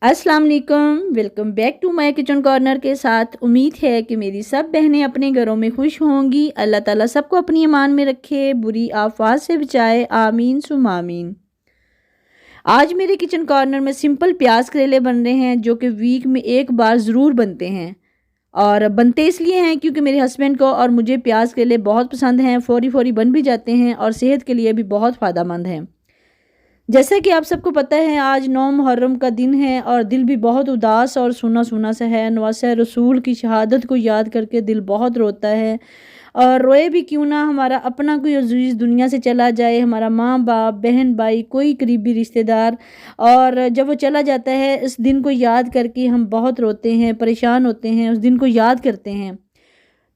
अस्सलाम वालेकुम, welcome back to my kitchen corner के साथ। उम्मीद है कि मेरी सब बहनें अपने घरों में खुश होंगी। अल्लाह ताला सबको अपनी ईमान में रखे, बुरी आफात से बचाए, आमीन सुम आमीन। आज मेरे किचन कॉर्नर में सिंपल प्याज करेले बन रहे हैं, जो कि वीक में एक बार ज़रूर बनते हैं। और बनते इसलिए हैं क्योंकि मेरे हस्बैंड को और मुझे प्याज करेले बहुत पसंद हैं, फ़ौरी फ़ौरी बन भी जाते हैं और सेहत के लिए भी बहुत फ़ायदेमंद हैं। जैसा कि आप सबको पता है, आज 9 मुहर्रम का दिन है और दिल भी बहुत उदास और सूना सूना सा है। नवासे रसूल की शहादत को याद करके दिल बहुत रोता है। और रोए भी क्यों ना, हमारा अपना कोई अजीज़ दुनिया से चला जाए, हमारा माँ बाप, बहन भाई, कोई करीबी रिश्तेदार, और जब वो चला जाता है इस दिन को याद करके हम बहुत रोते हैं, परेशान होते हैं, उस दिन को याद करते हैं।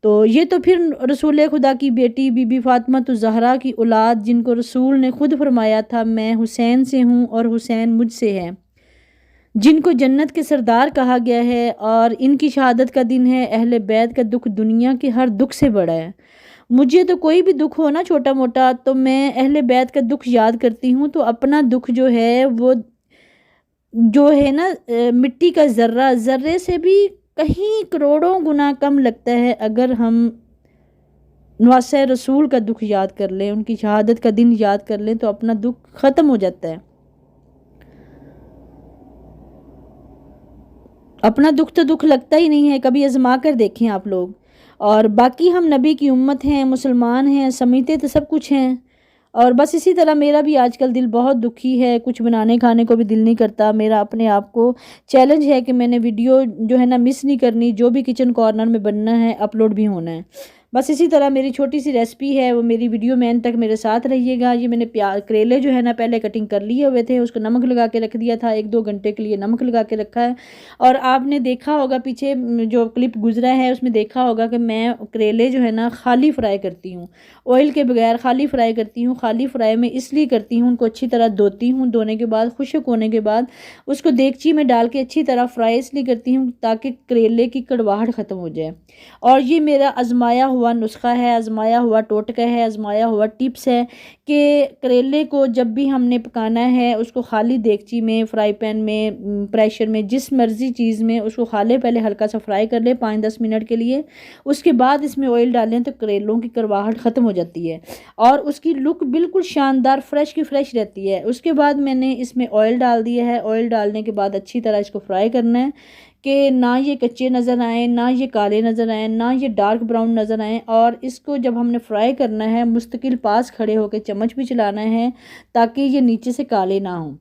तो ये तो फिर रसूल खुदा की बेटी बीबी फ़ातिमा तो ज़हरा की औलाद, जिनको रसूल ने खुद फरमाया था मैं हुसैन से हूँ और हुसैन मुझसे है, जिनको जन्नत के सरदार कहा गया है, और इनकी शहादत का दिन है। अहले बैत का दुख दुनिया के हर दुख से बड़ा है। मुझे तो कोई भी दुख हो ना, छोटा मोटा, तो मैं अहले बैत का दुख याद करती हूँ, तो अपना दुख जो है वो जो है ना, मिट्टी का ज़र्रा, ज़र्रे से भी कहीं करोड़ों गुना कम लगता है। अगर हम नवासे रसूल का दुख याद कर लें, उनकी शहादत का दिन याद कर लें, तो अपना दुख ख़त्म हो जाता है। अपना दुख तो दुख लगता ही नहीं है, कभी आजमा कर देखें आप लोग। और बाकी हम नबी की उम्मत हैं, मुसलमान हैं, समझते तो सब कुछ हैं। और बस इसी तरह मेरा भी आजकल दिल बहुत दुखी है, कुछ बनाने खाने को भी दिल नहीं करता। मेरा अपने आप को चैलेंज है कि मैंने वीडियो जो है ना मिस नहीं करनी, जो भी किचन कॉर्नर में बनना है अपलोड भी होना है। बस इसी तरह मेरी छोटी सी रेसिपी है, वो मेरी वीडियो में एंड तक मेरे साथ रहिएगा। ये मैंने प्याज करेले जो है ना पहले कटिंग कर लिए हुए थे, उसको नमक लगा के रख दिया था, 1-2 घंटे के लिए नमक लगा के रखा है। और आपने देखा होगा पीछे जो क्लिप गुजरा है उसमें देखा होगा कि मैं करेले जो है ना खाली फ्राई करती हूँ, ऑयल के बगैर खाली फ्राई करती हूँ। खाली फ्राई में इसलिए करती हूँ, उनको अच्छी तरह धोती हूँ, धोने के बाद खुश्क होने के बाद उसको देगची में डाल के अच्छी तरह फ्राई इसलिए करती हूँ ताकि करेले की कड़वाहट ख़त्म हो जाए। और ये मेरा आजमाया हुआ नुस्खा है, आजमाया हुआ टोटका है, आजमाया हुआ टिप्स है कि करेले को जब भी हमने पकाना है उसको खाली देगची में, फ्राई पैन में, प्रेशर में, जिस मर्ज़ी चीज़ में उसको खाले, पहले हल्का सा फ्राई कर ले 5-10 मिनट के लिए। उसके बाद इसमें ऑयल डालें तो करेलों की कड़वाहट ख़त्म हो जाती है और उसकी लुक बिल्कुल शानदार फ्रेश की फ्रेश रहती है। उसके बाद मैंने इसमें ऑयल डाल दिया है। ऑयल डालने के बाद अच्छी तरह इसको फ्राई करना है कि ना ये कच्चे नज़र आए, ना ये काले नज़र आए, ना ये डार्क ब्राउन नज़र आए। और इसको जब हमने फ्राई करना है मुस्तकिल पास खड़े होकर चम्मच भी चलाना है ताकि ये नीचे से काले ना हों।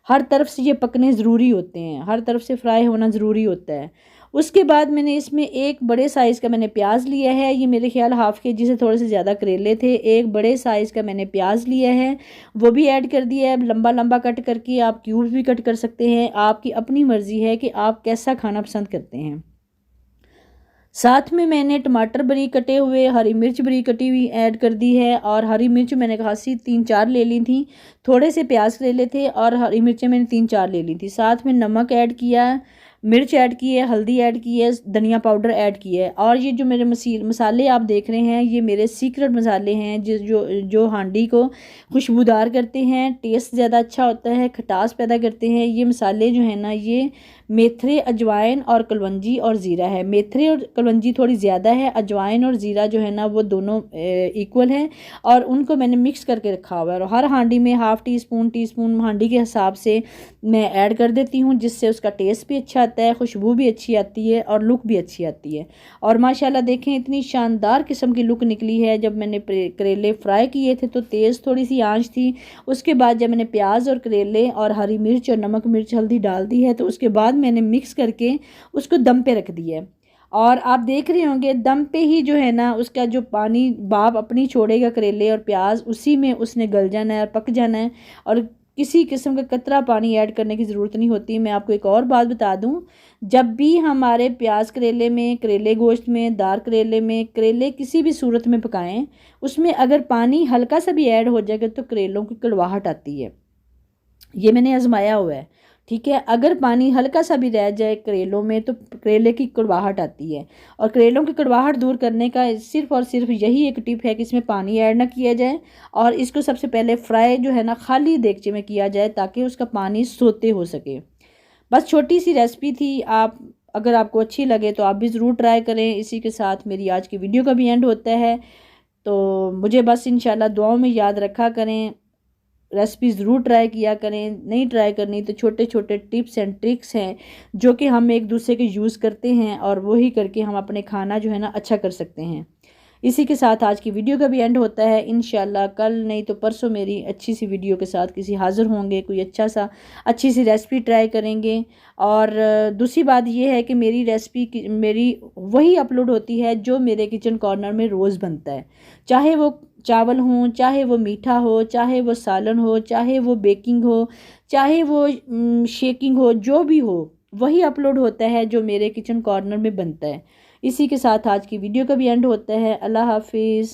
हर तरफ से ये पकने ज़रूरी होते हैं, हर तरफ से फ्राई होना ज़रूरी होता है। उसके बाद मैंने इसमें एक बड़े साइज़ का मैंने प्याज लिया है, ये मेरे ख्याल हाफ़ केजी से थोड़े से ज़्यादा करेले थे। एक बड़े साइज़ का मैंने प्याज लिया है, वो भी ऐड कर दिया है। लंबा लंबा कट करके आप क्यूब्स भी कट कर सकते हैं, आपकी अपनी मर्ज़ी है कि आप कैसा खाना पसंद करते हैं। साथ में मैंने टमाटर बारीक कटे हुए, हरी मिर्च बारीक कटी हुई ऐड कर दी है। और हरी मिर्च मैंने खासी 3-4 ले ली थी, थोड़े से प्याज ले ले थे और हरी मिर्चें मैंने 3-4 ले ली थी। साथ में नमक ऐड किया, मिर्च ऐड की है, हल्दी ऐड की है, धनिया पाउडर ऐड किया है। और ये जो मेरे मसाले आप देख रहे हैं, ये मेरे सीक्रेट मसाले हैं जो हांडी को खुशबूदार करते हैं, टेस्ट ज़्यादा अच्छा होता है, खटास पैदा करते हैं। ये मसाले जो है ना, ये मेथरे, अजवाइन और कलवंजी और ज़ीरा है। मेथरे और कलवंजी थोड़ी ज़्यादा है, अजवाइन और ज़ीरा जो है ना वो दोनों इक्वल हैं। और उनको मैंने मिक्स करके रखा हुआ है। और हर हांडी में हाफ़ टी स्पून हांडी के हिसाब से मैं ऐड कर देती हूँ, जिससे उसका टेस्ट भी अच्छा आता है, खुशबू भी अच्छी आती है और लुक भी अच्छी आती है। और माशाल्लाह देखें इतनी शानदार किस्म की लुक निकली है। जब मैंने करेले फ्राई किए थे तो तेज़ थोड़ी सी आंच थी। उसके बाद जब मैंने प्याज और करेले और हरी मिर्च और नमक मिर्च हल्दी डाल दी है, तो उसके बाद मैंने मिक्स करके उसको दम पे रख दिया है। और आप देख रहे होंगे दम पे ही जो है ना उसका जो पानी भाप अपनी छोड़ेगा, करेले और प्याज उसी में उसने गल जाना है और पक जाना है। और किसी किस्म का कतरा पानी ऐड करने की ज़रूरत नहीं होती। मैं आपको एक और बात बता दूं, जब भी हमारे प्याज करेले में, करेले गोश्त में, दार करेले में, करेले किसी भी सूरत में पकाएं, उसमें अगर पानी हल्का सा भी ऐड हो जाएगा तो करेलों की कड़वाहट आती है। ये मैंने आजमाया हुआ है, ठीक है। अगर पानी हल्का सा भी रह जाए करेलों में तो करेले की कड़वाहट आती है। और करेलों की कड़वाहट दूर करने का सिर्फ़ और सिर्फ यही एक टिप है कि इसमें पानी ऐड ना किया जाए और इसको सबसे पहले फ्राई जो है ना खाली देगचे में किया जाए ताकि उसका पानी सोते हो सके। बस छोटी सी रेसिपी थी, आप अगर आपको अच्छी लगे तो आप भी ज़रूर ट्राई करें। इसी के साथ मेरी आज की वीडियो का भी एंड होता है। तो मुझे बस इंशाल्लाह दुआओं में याद रखा करें, रेसिपी ज़रूर ट्राई किया करें। नहीं ट्राई करनी तो छोटे छोटे टिप्स एंड ट्रिक्स हैं जो कि हम एक दूसरे के यूज़ करते हैं और वही करके हम अपने खाना जो है ना अच्छा कर सकते हैं। इसी के साथ आज की वीडियो का भी एंड होता है। इंशाल्लाह कल नहीं तो परसों मेरी अच्छी सी वीडियो के साथ किसी हाज़िर होंगे, कोई अच्छी सी रेसिपी ट्राई करेंगे। और दूसरी बात ये है कि मेरी रेसिपी मेरी वही अपलोड होती है जो मेरे किचन कॉर्नर में रोज़ बनता है, चाहे वो चावल हों, चाहे वो मीठा हो, चाहे वो सालन हो, चाहे वो बेकिंग हो, चाहे वो शेकिंग हो, जो भी हो वही अपलोड होता है जो मेरे किचन कॉर्नर में बनता है। इसी के साथ आज की वीडियो का भी एंड होता है। अल्लाह हाफिज़।